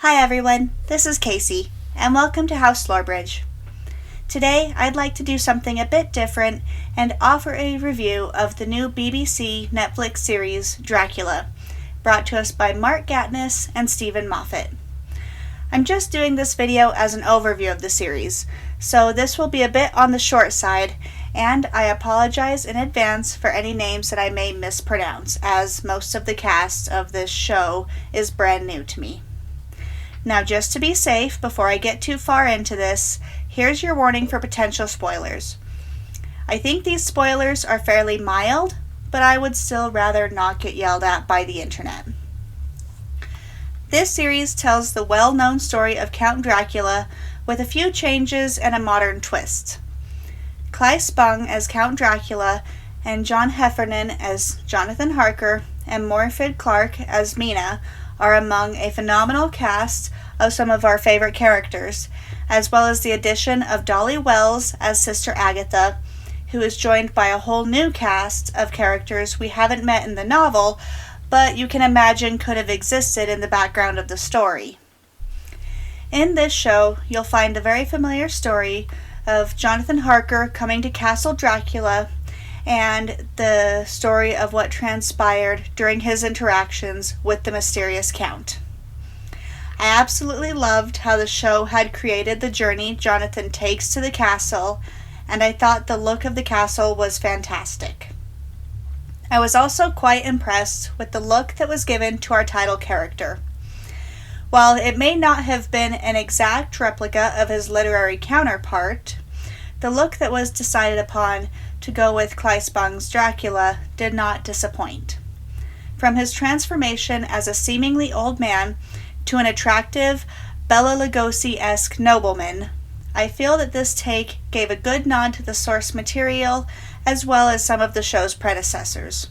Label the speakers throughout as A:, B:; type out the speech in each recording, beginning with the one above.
A: Hi everyone, this is Casey, and welcome to House Lorebridge. Today I'd like to do something a bit different and offer a review of the new BBC Netflix series Dracula, brought to us by Mark Gatiss and Stephen Moffat. I'm just doing this video as an overview of the series, so this will be a bit on the short side, and I apologize in advance for any names that I may mispronounce, as most of the cast of this show is brand new to me. Now, just to be safe, before I get too far into this, here's your warning for potential spoilers. I think these spoilers are fairly mild, but I would still rather not get yelled at by the internet. This series tells the well-known story of Count Dracula with a few changes and a modern twist. Claes Spung as Count Dracula and John Heffernan as Jonathan Harker and Morfydd Clark as Mina are among a phenomenal cast of some of our favorite characters, as well as the addition of Dolly Wells as Sister Agatha, who is joined by a whole new cast of characters we haven't met in the novel, but you can imagine could have existed in the background of the story. In this show, you'll find a very familiar story of Jonathan Harker coming to Castle Dracula and the story of what transpired during his interactions with the mysterious Count. I absolutely loved how the show had created the journey Jonathan takes to the castle, and I thought the look of the castle was fantastic. I was also quite impressed with the look that was given to our title character. While it may not have been an exact replica of his literary counterpart, the look that was decided upon to go with Claes Spung's Dracula did not disappoint. From his transformation as a seemingly old man to an attractive Bela Lugosi-esque nobleman, I feel that this take gave a good nod to the source material as well as some of the show's predecessors.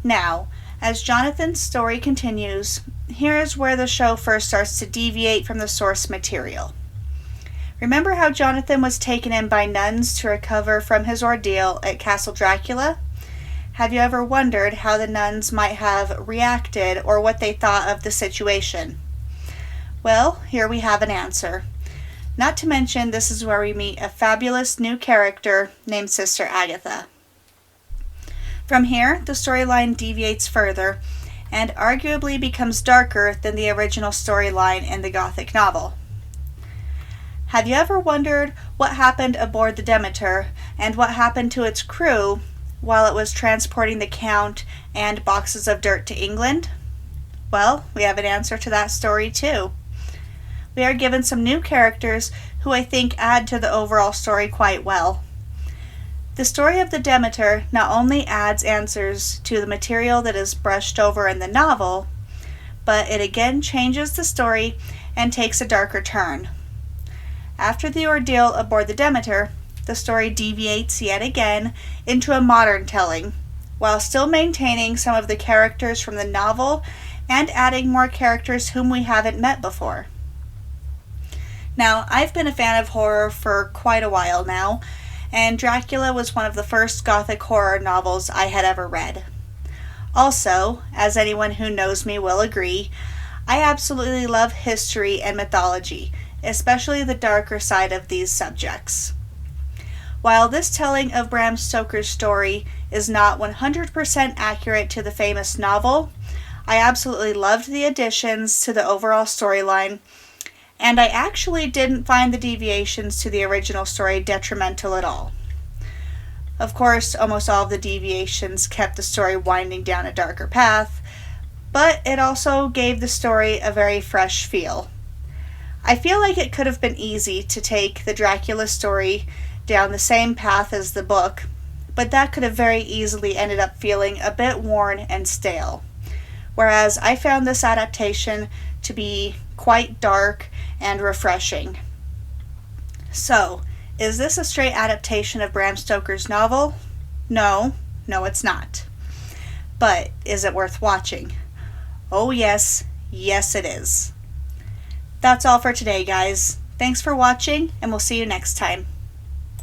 A: Now, as Jonathan's story continues, here is where the show first starts to deviate from the source material. Remember how Jonathan was taken in by nuns to recover from his ordeal at Castle Dracula? Have you ever wondered how the nuns might have reacted or what they thought of the situation? Well, here we have an answer. Not to mention, this is where we meet a fabulous new character named Sister Agatha. From here, the storyline deviates further and arguably becomes darker than the original storyline in the Gothic novel. Have you ever wondered what happened aboard the Demeter and what happened to its crew while it was transporting the Count and boxes of dirt to England? Well, we have an answer to that story too. We are given some new characters who I think add to the overall story quite well. The story of the Demeter not only adds answers to the material that is brushed over in the novel, but it again changes the story and takes a darker turn. After the ordeal aboard the Demeter, the story deviates yet again into a modern telling, while still maintaining some of the characters from the novel and adding more characters whom we haven't met before. Now, I've been a fan of horror for quite a while now, and Dracula was one of the first Gothic horror novels I had ever read. Also, as anyone who knows me will agree, I absolutely love history and mythology, especially the darker side of these subjects. While this telling of Bram Stoker's story is not 100% accurate to the famous novel, I absolutely loved the additions to the overall storyline, and I actually didn't find the deviations to the original story detrimental at all. Of course, almost all of the deviations kept the story winding down a darker path, but it also gave the story a very fresh feel. I feel like it could have been easy to take the Dracula story down the same path as the book, but that could have very easily ended up feeling a bit worn and stale. Whereas I found this adaptation to be quite dark and refreshing. So, is this a straight adaptation of Bram Stoker's novel? No, it's not. But is it worth watching? Oh yes it is. That's all for today, guys. Thanks for watching, and we'll see you next time.